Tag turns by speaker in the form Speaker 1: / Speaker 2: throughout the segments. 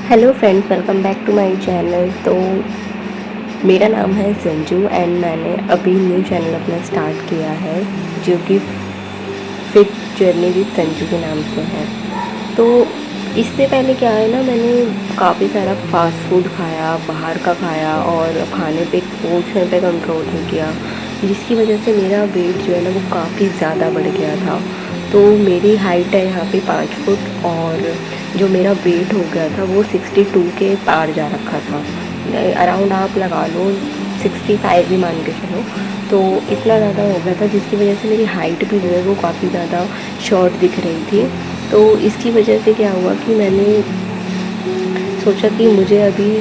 Speaker 1: Hello friends, welcome back to my channel. तो मेरा नाम है संजू एंड मैंने अभी न्यू चैनल अपना स्टार्ट किया है जो कि फिट जर्नी विद संजू के नाम से है। तो इससे पहले क्या है ना, मैंने काफ़ी सारा फास्ट फूड खाया, बाहर का खाया और खाने पे पोर्शन पे कंट्रोल नहीं किया, जिसकी वजह से मेरा वेट जो है ना वो काफ़ी ज़्यादा बढ़ गया था। तो मेरी हाइट है यहाँ पे 5 फुट और जो मेरा वेट हो गया था वो 62 के पार जा रखा था। अराउंड आप लगा लो 65 भी मान के चलो। तो इतना ज़्यादा हो गया था जिसकी वजह से मेरी हाइट भी जो है वो काफ़ी ज़्यादा शॉर्ट दिख रही थी। तो इसकी वजह से क्या हुआ कि मैंने सोचा कि मुझे अभी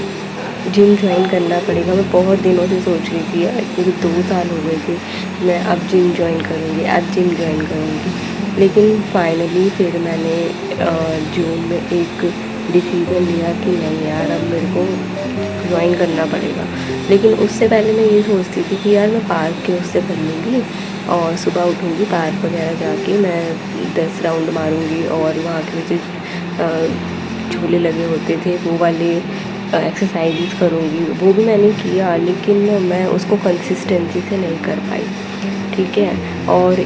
Speaker 1: जिम ज्वाइन करना पड़ेगा। मैं बहुत दिनों से सोच रही थी यार, क्योंकि 2 साल हो गए थे मैं अब जिम ज्वाइन करूँगी, अब जिम ज्वाइन करूँगी। लेकिन फाइनली फिर मैंने जून में एक डिसीज़न लिया कि नहीं यार, अब मेरे को ज्वाइन करना पड़ेगा। लेकिन उससे पहले मैं ये सोचती थी कि यार मैं पार्क के उससे कर लूँगी और सुबह उठूँगी, पार्क वगैरह जाके मैं 10 राउंड मारूँगी और वहाँ के मुझे झूले लगे होते थे वो वाले एक्सरसाइजेस करूँगी। वो भी मैंने किया लेकिन मैं उसको कंसिस्टेंसी से नहीं कर पाई, ठीक है। और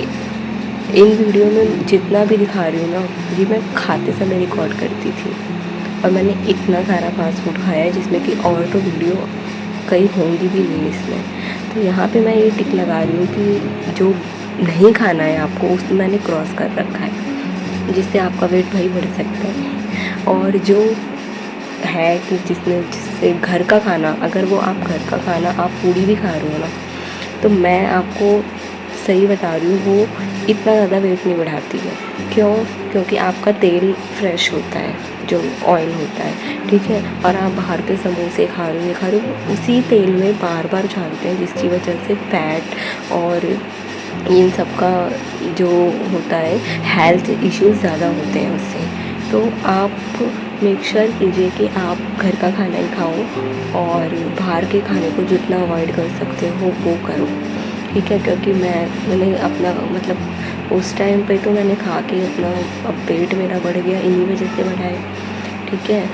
Speaker 1: इन वीडियो में जितना भी दिखा रही हूँ ना, ये मैं खाते समय रिकॉर्ड करती थी और मैंने इतना सारा फास्ट फूड खाया है जिसमें कि और तो वीडियो कहीं होंगी भी नहीं इसमें। तो यहाँ पे मैं ये टिक लगा रही हूँ कि जो नहीं खाना है आपको उसमें मैंने क्रॉस कर रखा है, जिससे आपका वेट भाई बढ़ सकता है। और जो है कि जिससे घर का खाना, अगर वो आप घर का खाना आप पूरी भी खा रहे हो ना, तो मैं आपको सही बता रही हूँ वो इतना ज़्यादा वेट नहीं बढ़ाती है। क्यों? क्योंकि आपका तेल फ्रेश होता है, जो ऑयल होता है, ठीक है। और आप बाहर के समोसे खा रहे हो, ये खा रहे हो, उसी तेल में बार बार छानते हैं, जिसकी वजह से फैट और इन सब का जो होता है हेल्थ इश्यूज़ ज़्यादा होते हैं उससे। तो आप मेक श्योर कीजिए कि आप घर का खाना ही खाओ और बाहर के खाने को जितना अवॉइड कर सकते हो वो करो, ठीक है। क्योंकि मैंने अपना मतलब उस टाइम पे तो मैंने खा के अपना अब पेट मेरा बढ़ गया, इन्हीं वजह से बढ़ा है, ठीक है।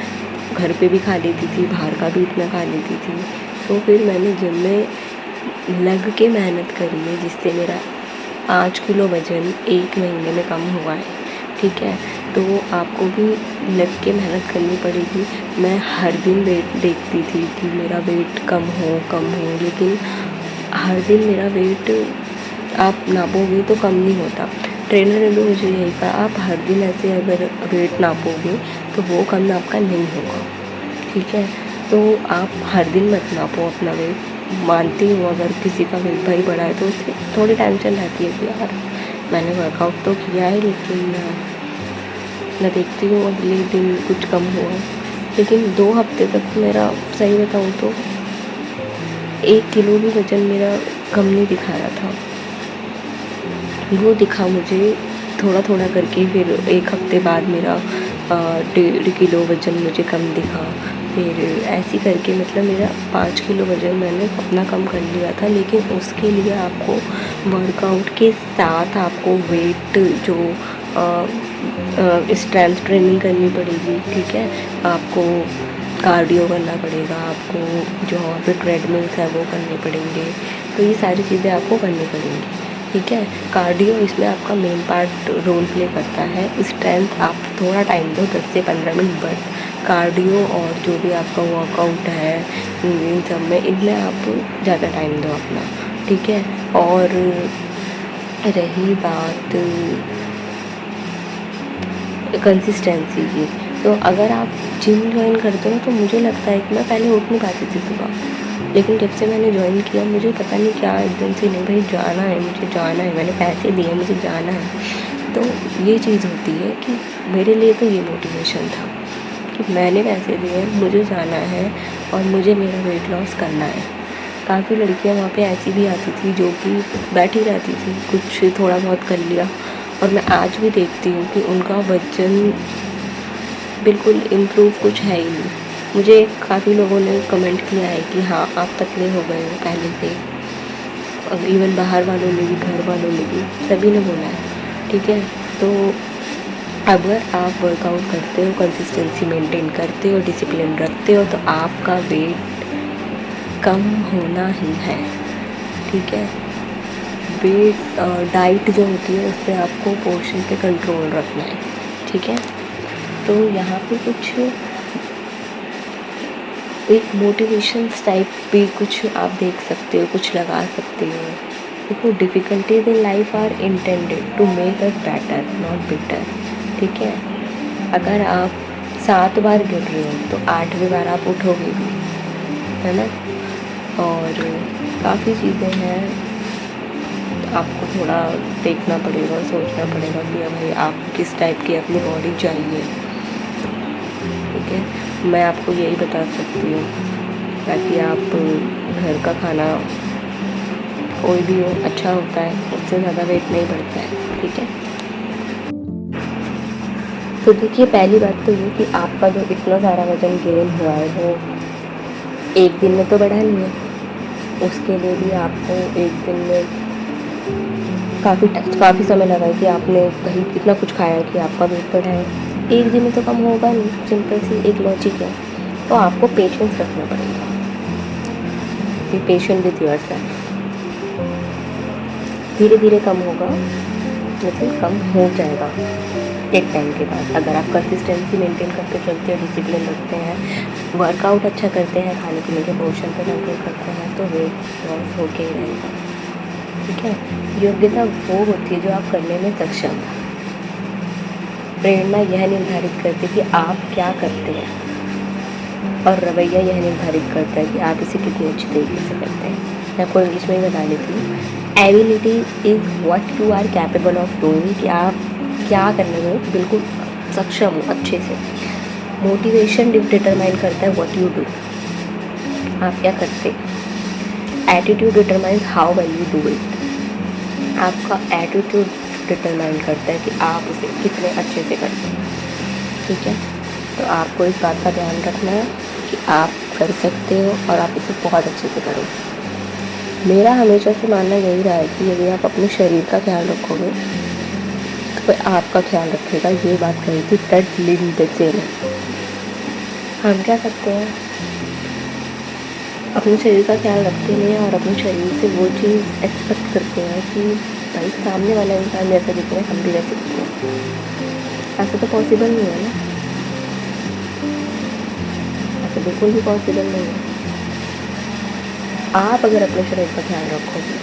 Speaker 1: घर पे भी खा लेती थी, बाहर का भी इतना खा लेती थी। तो फिर मैंने जिम में लग के मेहनत करी है जिससे मेरा 5 किलो वज़न 1 महीने में कम हुआ है, ठीक है। तो आपको भी लग के मेहनत करनी पड़ेगी। मैं हर दिन वेट देखती थी कि मेरा वेट कम हो, लेकिन हर दिन मेरा वेट आप नापोगे तो कम नहीं होता। ट्रेनर ने भी मुझे यही कहा, आप हर दिन ऐसे अगर वेट नापोगे तो वो कम आपका नहीं होगा, ठीक है। तो आप हर दिन मत नापो अपना वेट। मानती हूँ अगर किसी का वेट भाई बढ़ा है तो उसकी थोड़ी टेंशन रहती है कि यार मैंने वर्कआउट तो किया है लेकिन मैं देखती हूँ अगले दिन कुछ कम हुआ। लेकिन 2 हफ्ते तक मेरा, सही बताऊँ तो 1 किलो भी वज़न मेरा कम नहीं दिखा रहा था। वो दिखा मुझे थोड़ा थोड़ा करके, फिर 1 हफ्ते बाद मेरा 1.5 किलो वज़न मुझे कम दिखा। फिर ऐसे करके मतलब मेरा 5 किलो वज़न मैंने अपना कम कर लिया था। लेकिन उसके लिए आपको वर्कआउट के साथ आपको वेट जो स्ट्रेंथ ट्रेनिंग करनी पड़ेगी, ठीक है। आपको कार्डियो करना पड़ेगा, आपको जो वहाँ पे ट्रेडमिल्स है वो करने पड़ेंगे। तो ये सारी चीज़ें आपको करनी पड़ेंगी, ठीक है। कार्डियो इसमें आपका मेन पार्ट रोल प्ले करता है। स्ट्रेंथ आप थोड़ा टाइम दो, 10 से 15 मिनट, बट कार्डियो और जो भी आपका वर्कआउट है इन सब में, इनमें आप ज़्यादा टाइम दो अपना, ठीक है। और रही बात कंसिस्टेंसी की, तो अगर आप जिम ज्वाइन करते हो तो मुझे लगता है कि मैं पहले उठ नहीं पाती थी सुबह, लेकिन जब से मैंने ज्वाइन किया मुझे पता नहीं क्या एकदम से, नहीं भाई जाना है, मुझे जाना है, मैंने पैसे दिए, मुझे जाना है। तो ये चीज़ होती है कि मेरे लिए तो ये मोटिवेशन था कि मैंने पैसे दिए, मुझे जाना है और मुझे मेरा वेट लॉस करना है। काफ़ी लड़कियां वहाँ पे ऐसी भी आती थी जो कि बैठी रहती थी, कुछ थोड़ा बहुत कर लिया। और मैं आज भी देखती हूँ कि उनका वज़न बिल्कुल इम्प्रूव कुछ है ही नहीं। मुझे काफ़ी लोगों ने कमेंट किया है कि हाँ आप पतले हो गए हो पहले से। अब इवन बाहर वालों ने भी, घर वालों ने भी, सभी ने बोला है, ठीक है। तो अगर आप वर्कआउट करते हो, कंसिस्टेंसी मेंटेन करते हो, डिसिप्लिन रखते हो, तो आपका वेट कम होना ही है। ठीक है। वेट डाइट जो होती है उस पर आपको पोर्शन पे कंट्रोल रखना है। ठीक है। तो यहाँ पे कुछ एक मोटिवेशन टाइप भी कुछ आप देख सकते हो, कुछ लगा सकते हो। देखो, difficulties in life are intended to make us better not bitter. ठीक है। अगर आप 7 बार गिर रहे हो तो 8वीं बार आप उठोगे भी, है ना। और काफ़ी चीज़ें हैं, आपको थोड़ा देखना पड़ेगा, सोचना पड़ेगा कि भाई आप किस टाइप की अपनी बॉडी चाहिए। ठीक है। मैं आपको यही बता सकती हूँ, ताकि आप घर का खाना कोई भी हो अच्छा होता है, उससे ज़्यादा वेट नहीं बढ़ता है। ठीक है। तो देखिए, पहली बात तो ये कि आपका जो इतना सारा वज़न गेन हुआ है वो एक दिन में तो बढ़ा नहीं है। उसके लिए भी आपको एक दिन में काफ़ी समय लगा है कि आपने कहीं इतना कुछ खाया कि आपका वेट बढ़ा है। एक दिन में तो कम होगा नहीं, सिंपल सी एक लॉजिक है। तो आपको पेशेंस रखना पड़ेगा। Be patient with yourself. धीरे धीरे कम होगा, लेकिन कम हो जाएगा एक टाइम के बाद। अगर आप कंसिस्टेंसी मेंटेन करते चलते हो, डिसिप्लिन रखते हैं, वर्कआउट अच्छा करते हैं, खाने पीने के पोर्शन पर कंट्रोल करते हैं, तो वेट लॉस होके ही रहेगा। ठीक है। योग्यता वो होती है जो आप करने में सक्षम है। प्रेरणा यह निर्धारित करती है कि आप क्या करते हैं, और रवैया यह निर्धारित करता है कि आप इसे कितनी अच्छी तरीके से करते हैं। मैं आपको इंग्लिश में ही बता देती हूँ। Ability is what you are capable of doing, कि आप क्या करने में बिल्कुल सक्षम हो अच्छे से। मोटिवेशन डिटरमाइन करता है व्हाट यू डू, आप क्या करते हैं। Attitude determines how well you do it, आपका एटीट्यूड डिटरमाइन करता है कि आप उसे कितने अच्छे से करते हैं। ठीक है। तो आपको इस बात का ध्यान रखना है कि आप कर सकते हो और आप इसे बहुत अच्छे से करो। मेरा हमेशा से मानना यही रहा है कि यदि आप अपने शरीर का ख्याल रखोगे तो कोई आपका ख्याल रखेगा। ये बात कही थी टेड लिंडसे ने। हम क्या करते हैं, अपने शरीर का ख्याल रखते हैं और अपने शरीर से वो चीज़ एक्सपेक्ट करते हैं कि भाई सामने वाला इंसान जैसे दिख रहा है हम भी वैसे दिखते हैं। ऐसा तो पॉसिबल नहीं है ना, ऐसा बिल्कुल भी पॉसिबल नहीं है। आप अगर अपने शरीर का ख्याल रखोगे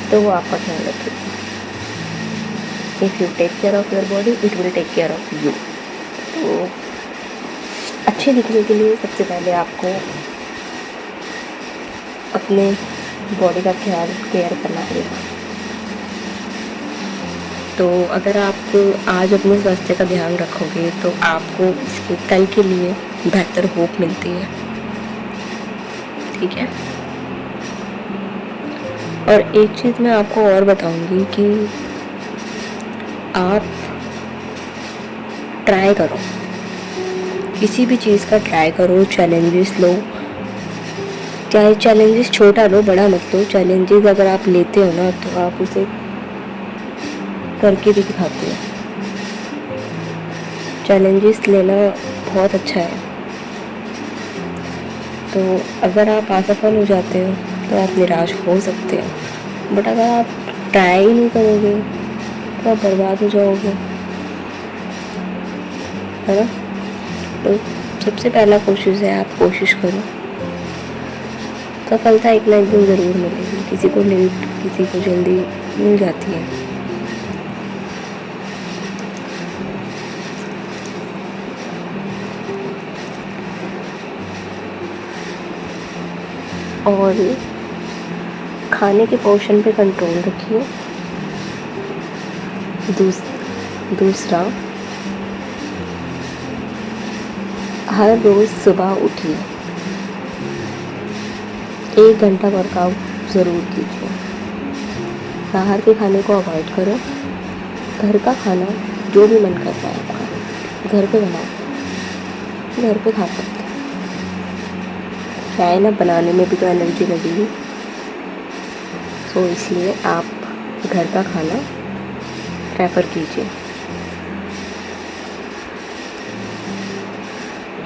Speaker 1: तो वो आपका ख्याल रखेगा। If you take care of your body it will take care of you. तो अच्छे दिखने के लिए सबसे पहले आपको अपने बॉडी का केयर करना पड़ेगा। तो अगर आप आज अपने स्वास्थ्य का ध्यान रखोगे तो आपको इसके कल के लिए बेहतर होप मिलती है। ठीक है। और एक चीज़ मैं आपको और बताऊंगी कि आप ट्राई करो, किसी भी चीज़ का ट्राई करो, चैलेंजेस लो, चाहे चैलेंजेस छोटा लो बड़ा मत लो। चैलेंजेस अगर आप लेते हो ना तो आप उसे करके भी दिखाते हो। चैलेंजेस लेना बहुत अच्छा है। तो अगर आप असफल हो जाते हो तो आप निराश हो सकते हो, बट अगर आप ट्राई नहीं करोगे तो आप बर्बाद हो जाओगे, है ना। तो सबसे पहला कोशिश है, आप कोशिश करो, सफलता एक ना एक दिन ज़रूर मिलेगी। किसी को लेट, किसी को जल्दी मिल जाती है। और खाने के पोर्शन पे कंट्रोल रखिए। दूसरा, हर रोज़ सुबह उठिए, 1 घंटा वर्कआउट ज़रूर कीजिए। बाहर के खाने को अवॉइड करो। घर का खाना जो भी मन करता है आपका घर पे बनाओ, घर पे खा सकते हैं। क्या है ना, बनाने में भी तो एनर्जी लगेगी, तो इसलिए आप घर का खाना प्रेफर कीजिए।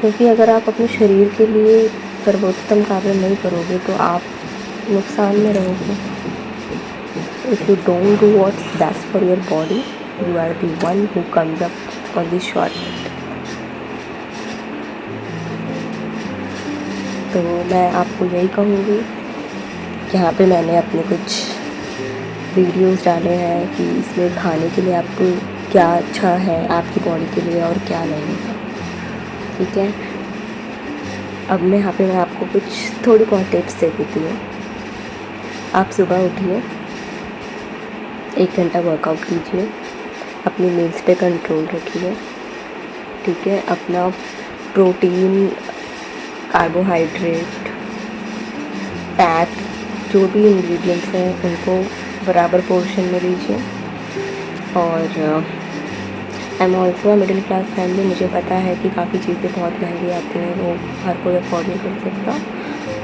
Speaker 1: क्योंकि अगर आप अपने शरीर के लिए सर्वोत्तम कार्य नहीं करोगे तो आप नुकसान में रहोगे। If you don't do what's best for your body, you are the one who comes up on the shortcut. तो मैं आपको यही कहूँगी, यहाँ पे मैंने अपने कुछ वीडियोस डाले हैं कि इसमें खाने के लिए आपको क्या अच्छा है आपकी बॉडी के लिए और क्या नहीं है, ठीक है। अब मैं यहाँ पे मैं आपको कुछ थोड़ी बहुत टिप्स दे देती हूँ। आप सुबह उठिए, 1 घंटा वर्कआउट कीजिए, अपनी मील्स पे कंट्रोल रखिए, ठीक है। अपना प्रोटीन, कार्बोहाइड्रेट, फैट, जो भी इंग्रेडिएंट्स हैं उनको बराबर पोर्शन में लीजिए। और I am also middle class family, मुझे पता है कि काफ़ी चीज़ें बहुत महंगी आती हैं, वो हर कोई अफोर्ड नहीं कर सकता।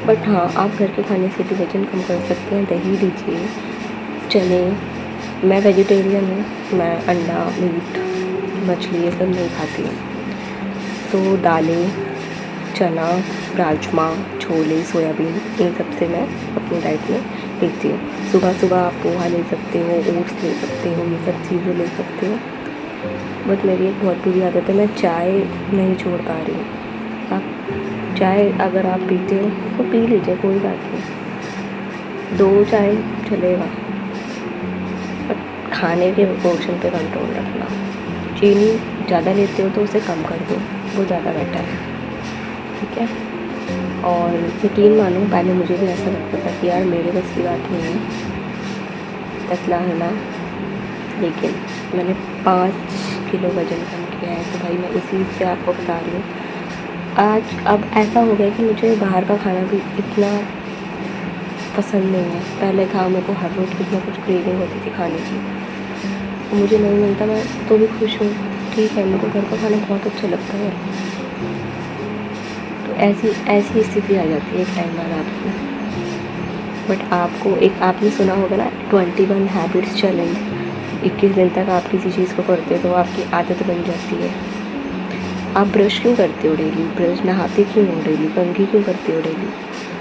Speaker 1: बट हाँ, आप घर के खाने से भी वजन कम कर सकते हैं। दही लीजिए, चने, मैं वेजिटेरियन हूँ, मैं अंडा, मीट, मछली ये सब नहीं खाती हूँ। तो दालें, चना, राजमा, छोले, सोयाबीन, इन सब से मैं अपनी डाइट में लेती हूँ। सुबह सुबह आप पोहा ले सकते हो, ओट्स ले सकते हो, ये सब चीज़ें ले सकते हो। बट मेरी एक बहुत बुरी आदत है, मैं चाय नहीं छोड़ पा रही हूँ। आप चाय अगर आप पीते हो तो पी लीजिए, कोई बात नहीं, 2 चाय चलेगा, बट खाने के पोर्शन पे कंट्रोल रखना। चीनी ज़्यादा लेते हो तो उसे कम कर दो, वो ज़्यादा बेटर है, ठीक है। और यकीन मानो, पहले मुझे भी ऐसा लगता था कि यार मेरे बस की बात नहीं है पतला होना, लेकिन मैंने 5 किलो वज़न कम किया है। तो भाई मैं इसी से आपको बता रही हूँ। आज अब ऐसा हो गया कि मुझे बाहर का खाना भी इतना पसंद नहीं है। पहले था, मेरे को हर रोज़ कुछ ना कुछ क्रेविंग होती थी खाने की, मुझे नहीं मिलता मैं तो भी खुश हूँ, ठीक है। मेरे को घर का खाना बहुत अच्छा लगता है। तो ऐसी स्थिति आ जाती है एक टाइम बाद आपको। बट आपको एक, आपने सुना होगा ना, 21 हैबिट्स चैलेंज। 21 दिन तक आप किसी चीज़ को करते हो तो आपकी आदत बन जाती है। आप ब्रश क्यों करते हो डेली, ब्रश नहाते क्यों हो डेली, कंघी क्यों करते हो डेली?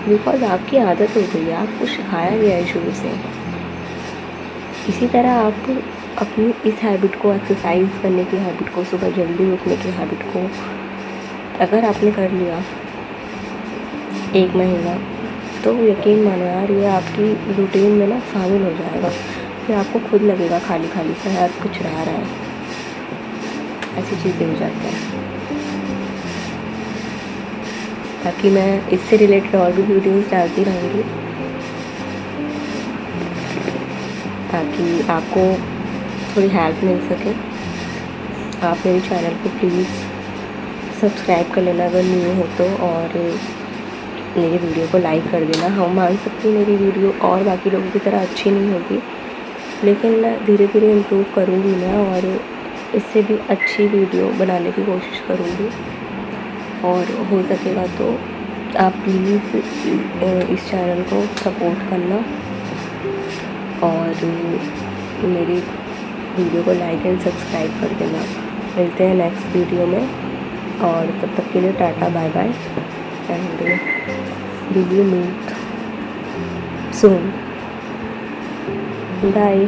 Speaker 1: बिकॉज आपकी आदत हो गई है, आपको सिखाया गया है शुरू से। इसी तरह आप अपनी इस हैबिट को, एक्सरसाइज करने की हैबिट को, सुबह जल्दी उठने की हैबिट को अगर आपने कर लिया 1 महीना, तो यकीन मानो यार, ये आपकी रूटीन में ना शामिल हो जाएगा। फिर आपको खुद लगेगा खाली खाली सा, यार कुछ रह रहा है, ऐसी चीज़ें हो जाती हैं। ताकि मैं इससे रिलेटेड और भी वीडियोस डालती रहूँगी, ताकि आपको थोड़ी हेल्प मिल सके। आप मेरे चैनल को प्लीज़ सब्सक्राइब कर लेना अगर न्यू हो तो, और मेरी वीडियो को लाइक कर देना। हम मान सकते हैं मेरी वीडियो और बाकी लोगों की तरह अच्छी नहीं होगी, लेकिन मैं धीरे धीरे इम्प्रूव करूँगी मैं, और इससे भी अच्छी वीडियो बनाने की कोशिश करूँगी। और हो सकेगा तो आप प्लीज़ इस चैनल को सपोर्ट करना और मेरी वीडियो को लाइक एंड सब्सक्राइब कर देना। मिलते हैं नेक्स्ट वीडियो में, और तब तक के लिए टाटा bye bye, and we will meet soon, bye.